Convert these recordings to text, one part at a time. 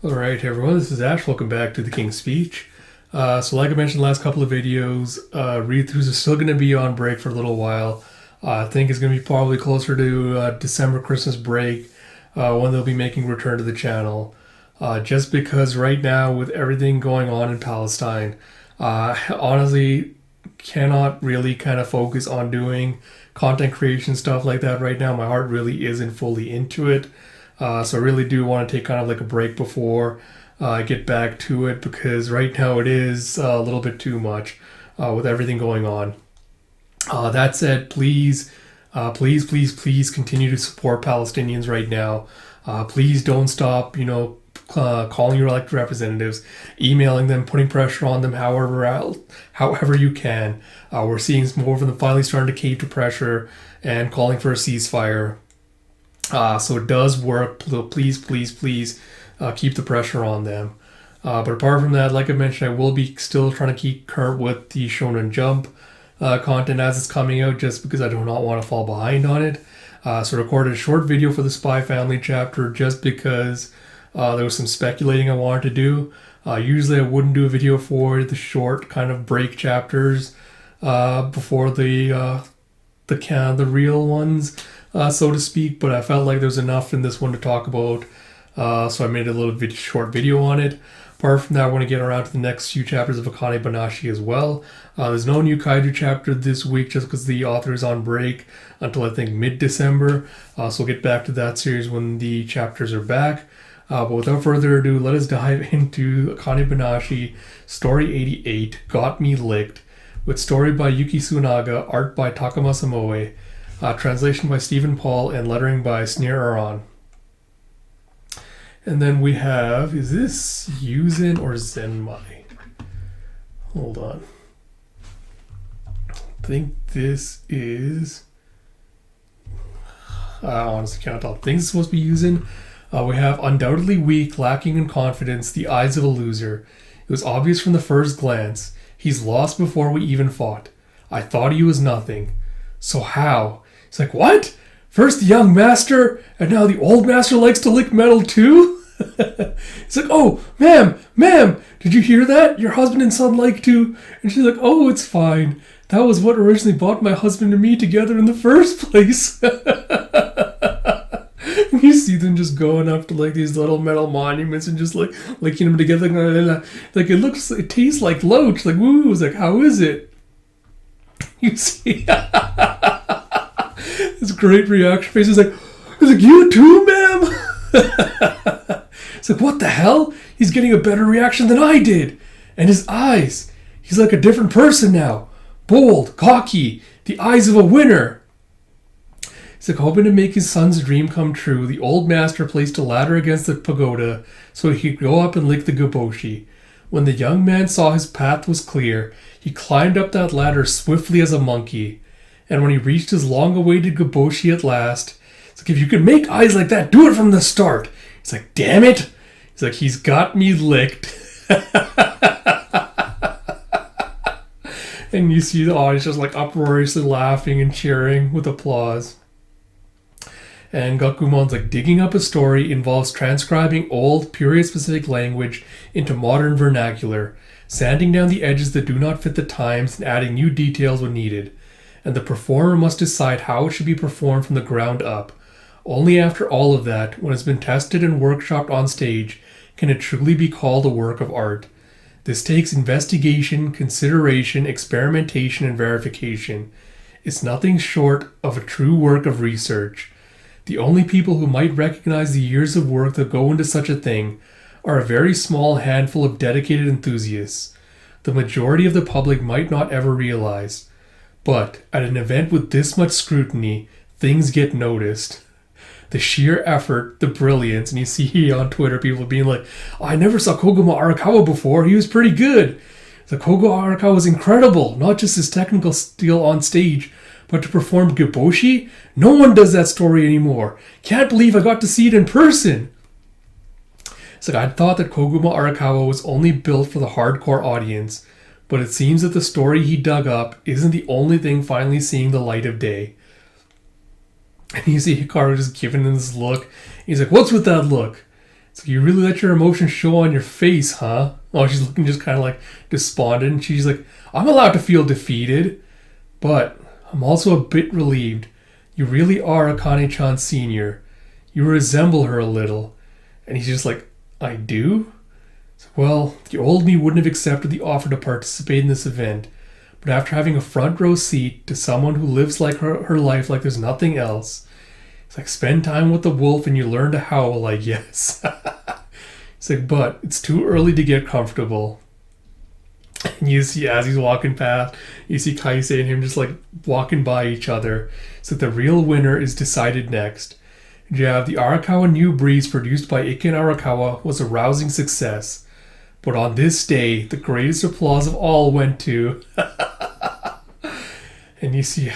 Alright everyone, this is Ash. Welcome back to the King's Speech. So like I mentioned in the last couple of videos, read-throughs are still going to be on break for a little while. I think it's going to be probably closer to December Christmas break when they'll be making return to the channel. Just because right now with everything going on in Palestine, honestly cannot really kind of focus on doing content creation stuff like that right now. My heart really isn't fully into it. So I really do want to take kind of like a break before I get back to it, because right now it is a little bit too much with everything going on. That said, please continue to support Palestinians right now. Please don't stop, calling your elected representatives, emailing them, putting pressure on them however you can. We're seeing more of them finally starting to cave to pressure and calling for a ceasefire. So it does work. Please keep the pressure on them. But apart from that, like I mentioned, I will be still trying to keep current with the Shonen Jump content as it's coming out, just because I do not want to fall behind on it. So I recorded a short video for the Spy Family chapter just because there was some speculating I wanted to do. Usually I wouldn't do a video for the short kind of break chapters before the real ones, so to speak, but I felt like there's enough in this one to talk about, so I made a little short video on it. Apart from that, I want to get around to the next few chapters of Akane-Banashi as well. There's no new Kaiju chapter this week just because the author is on break until I think mid-December, so we'll get back to that series when the chapters are back. But without further ado, let us dive into Akane-Banashi, Story 88, Got Me Licked, with story by Yuki Tsunaga, art by Takamasa Moe, translation by Stephen Paul, and lettering by Sneer Aron. And then we have, is this Yuzen or Zenmai? Hold on. I think this is... I honestly can't tell. I think it's supposed to be Yuzen. We have undoubtedly weak, lacking in confidence, the eyes of a loser. It was obvious from the first glance. He's lost before we even fought. I thought he was nothing. So how? He's like, what? First the young master, and now the old master likes to lick metal too? He's like, oh, ma'am, did you hear that? Your husband and son like to... And she's like, oh, it's fine. That was what originally brought my husband and me together in the first place. You see them just going up to like these little metal monuments and just like licking them together. Like it tastes like loach. Like, woo, it's like, how is it? You see this great reaction face. He's like, you too, ma'am? It's like, what the hell? He's getting a better reaction than I did. And his eyes. He's like a different person now. Bold, cocky, the eyes of a winner. He's like, hoping to make his son's dream come true, the old master placed a ladder against the pagoda so he could go up and lick the Gaboshi. When the young man saw his path was clear, he climbed up that ladder swiftly as a monkey. And when he reached his long-awaited Gaboshi at last, it's like, if you can make eyes like that, do it from the start. He's like, damn it. He's like, he's got me licked. And you see the audience just like uproariously laughing and cheering with applause. And Gakumon's like, digging up a story involves transcribing old, period-specific language into modern vernacular, sanding down the edges that do not fit the times, and adding new details when needed. And the performer must decide how it should be performed from the ground up. Only after all of that, when it's been tested and workshopped on stage, can it truly be called a work of art. This takes investigation, consideration, experimentation, and verification. It's nothing short of a true work of research. The only people who might recognize the years of work that go into such a thing are a very small handful of dedicated enthusiasts. The majority of the public might not ever realize. But at an event with this much scrutiny, things get noticed. The sheer effort, the brilliance, and you see on Twitter people being like, I never saw Koguma Arakawa before, he was pretty good. The Koguma Arakawa was incredible, not just his technical skill on stage, but to perform Gaboshi? No one does that story anymore. Can't believe I got to see it in person. It's like, I thought that Koguma Arakawa was only built for the hardcore audience, but it seems that the story he dug up isn't the only thing finally seeing the light of day. And you see Hikaru just giving him this look. He's like, what's with that look? So you really let your emotions show on your face, huh? Oh, she's looking just kind of like despondent. And she's like, I'm allowed to feel defeated, but I'm also a bit relieved. You really are Akane-chan Sr. You resemble her a little. And he's just like, I do? So, well, the old me wouldn't have accepted the offer to participate in this event. But after having a front row seat to someone who lives like her life like there's nothing else, it's like, spend time with the wolf and you learn to howl, I guess. It's like, but it's too early to get comfortable. And you see, as he's walking past, you see Kaisei and him just like walking by each other. So the real winner is decided next. And you have the Arakawa New Breeze produced by Iken Arakawa was a rousing success. But on this day, the greatest applause of all went to... And you see,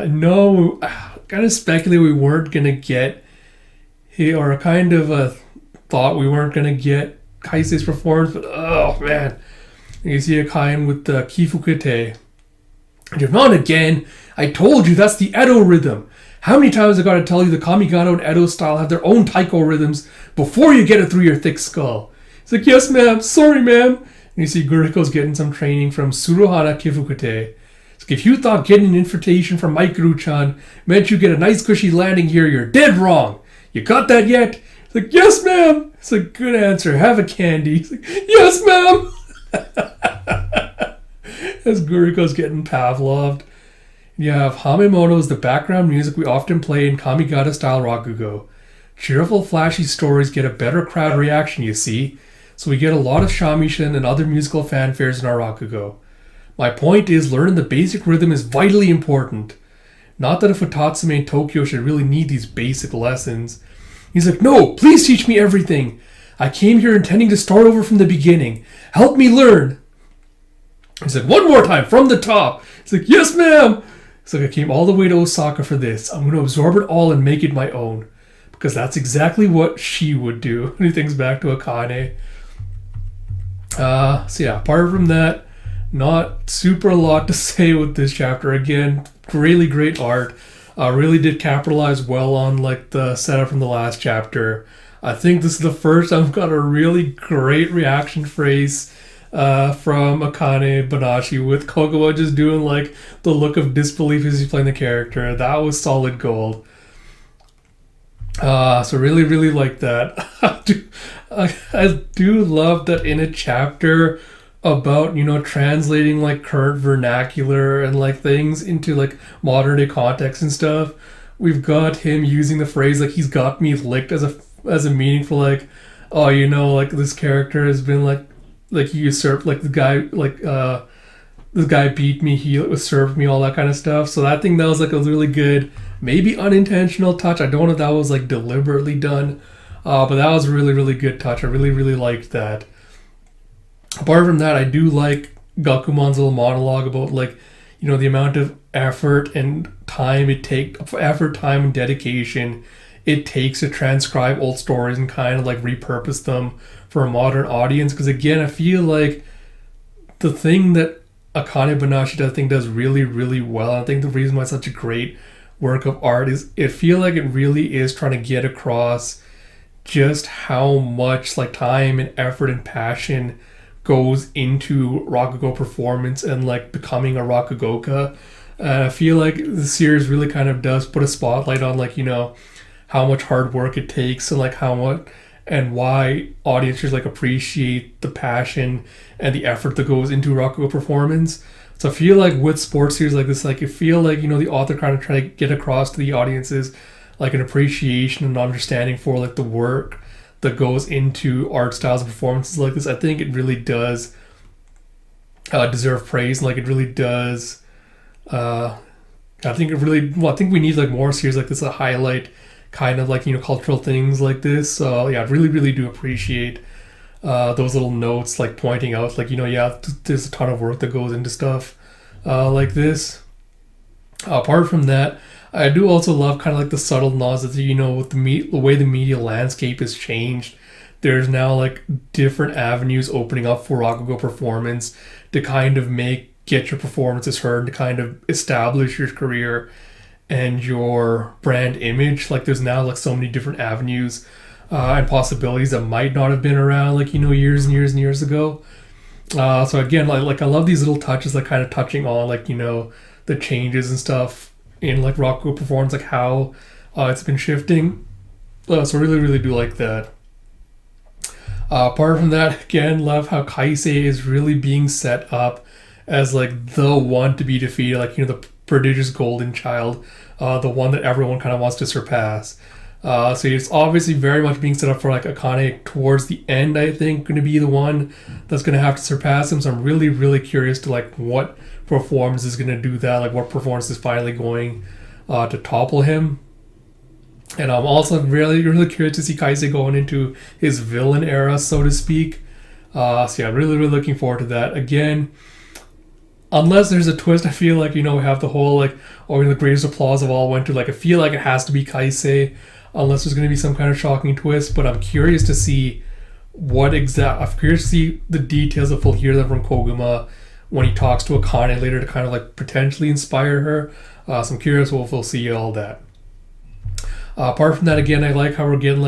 no, kind of speculate we weren't going to get, or kind of thought we weren't going to get Kaisei's performance, but oh man. And you see Akane with the Kifukete. And not again, I told you that's the Edo rhythm. How many times I got to tell you the Kamigato and Edo style have their own taiko rhythms before you get it through your thick skull? He's like, yes ma'am, sorry ma'am. And you see Guriko's getting some training from Suruhana Kifukete. If you thought getting an invitation from Maikuru-chan meant you get a nice cushy landing here, you're dead wrong. You got that yet? It's like, yes, ma'am. It's a good answer. Have a candy. It's like, yes, ma'am. As Guriko's getting Pavloved. You have Hamemono as the background music we often play in Kamigata-style Rakugo. Cheerful, flashy stories get a better crowd reaction, you see. So we get a lot of shamisen and other musical fanfares in our Rakugo. My point is, learning the basic rhythm is vitally important. Not that a Futatsume in Tokyo should really need these basic lessons. He's like, no, please teach me everything. I came here intending to start over from the beginning. Help me learn. He's like, one more time, from the top. He's like, yes, ma'am. He's like, I came all the way to Osaka for this. I'm going to absorb it all and make it my own. Because that's exactly what she would do. And he thinks back to Akane. So yeah, apart from that, not super a lot to say with this chapter. Again, really great art. Really did capitalize well on like the setup from the last chapter. I think this is the first I've got a really great reaction phrase from Akane-Banashi with Kogawa just doing like the look of disbelief as he's playing the character. That was solid gold. So really, really like that. I do love that in a chapter about, you know, translating like current vernacular and like things into like modern day context and stuff. We've got him using the phrase like he's got me licked as a meaning for like, oh, you know, like this character has been like he usurped like the guy like this guy beat me, he usurped me, all that kind of stuff. So I think that was like a really good, maybe unintentional touch. I don't know if that was like deliberately done, but that was a really, really good touch. I really, really liked that. Apart from that, I do like Gakumon's little monologue about like, you know, the amount of effort and time it takes, time and dedication it takes to transcribe old stories and kind of like repurpose them for a modern audience. Because again, I feel like the thing that Akane-Banashi does really, really well, and I think the reason why it's such a great work of art is it feel like it really is trying to get across just how much like time and effort and passion goes into Rakugo performance and like becoming a Rakugoka. I feel like the series really kind of does put a spotlight on like, you know, how much hard work it takes and like how much and why audiences like appreciate the passion and the effort that goes into Rakugo performance. So I feel like with sports series like this, like I feel like, you know, the author kind of trying to get across to the audiences like an appreciation and understanding for like the work that goes into art styles and performances like this. I think it really does deserve praise. And like it really does. I think we need like more series like this to highlight kind of like, you know, cultural things like this. So yeah, I really, really do appreciate those little notes like pointing out like, you know, yeah, there's a ton of work that goes into stuff like this. Apart from that, I do also love kind of like the subtle nods that, you know, with the way the media landscape has changed. There's now like different avenues opening up for Rakugo performance to kind of get your performances heard, to kind of establish your career and your brand image. Like there's now like so many different avenues and possibilities that might not have been around, like, years and years and years ago. So again, like I love these little touches, like kind of touching on, like, the changes and stuff in like Rakugo performance, like how it's been shifting. So really, really do like that. Apart from that, again, love how Kaisei is really being set up as like the one to be defeated, like, the prodigious golden child, the one that everyone kind of wants to surpass. So it's obviously very much being set up for like Akane towards the end, I think, going to be the one that's going to have to surpass him. So I'm really, really curious to like what performance is going to do that, like what performance is finally going to topple him. And I'm also really, really curious to see Kaisei going into his villain era, so to speak. So yeah, really, really looking forward to that. Again, unless there's a twist, I feel like, we have the whole like, the greatest applause of all went to, like, I feel like it has to be Kaisei, unless there's going to be some kind of shocking twist. But I'm curious to see I'm curious to see the details if we'll hear them from Koguma when he talks to Akane later to kind of like potentially inspire her. So I'm curious if we'll see all that. Apart from that, again, I like how we're getting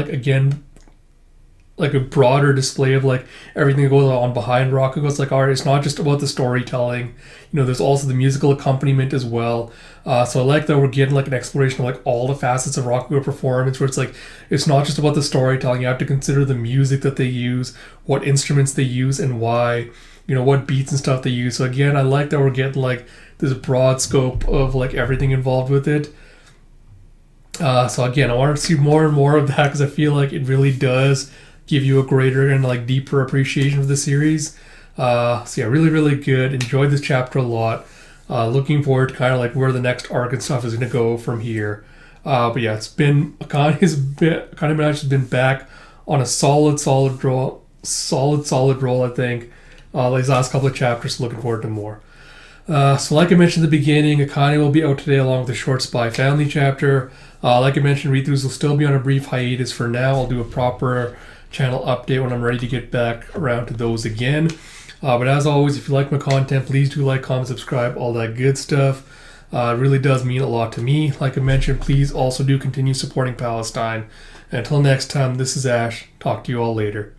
like a broader display of like everything that goes on behind Rakugo. It's like, all right, it's not just about the storytelling. There's also the musical accompaniment as well. So I like that we're getting like an exploration of like all the facets of Rakugo performance, where it's like, it's not just about the storytelling. You have to consider the music that they use, what instruments they use, and why, what beats and stuff they use. So again, I like that we're getting like this broad scope of like everything involved with it. So again, I want to see more and more of that, because I feel like it really does give you a greater and like deeper appreciation of the series. So yeah, really, really good. Enjoyed this chapter a lot. Looking forward to kind of like where the next arc and stuff is going to go from here. But yeah, Akane-Banashi has been back on a solid roll, I think. These last couple of chapters, looking forward to more. So like I mentioned at the beginning, Akane will be out today along with the short Spy Family chapter. Like I mentioned, read-throughs will still be on a brief hiatus for now. I'll do a proper channel update when I'm ready to get back around to those again. But as always, if you like my content, please do like, comment, subscribe, all that good stuff. It really does mean a lot to me. Like I mentioned, please also do continue supporting Palestine. And until next time, this is Ash. Talk to you all later.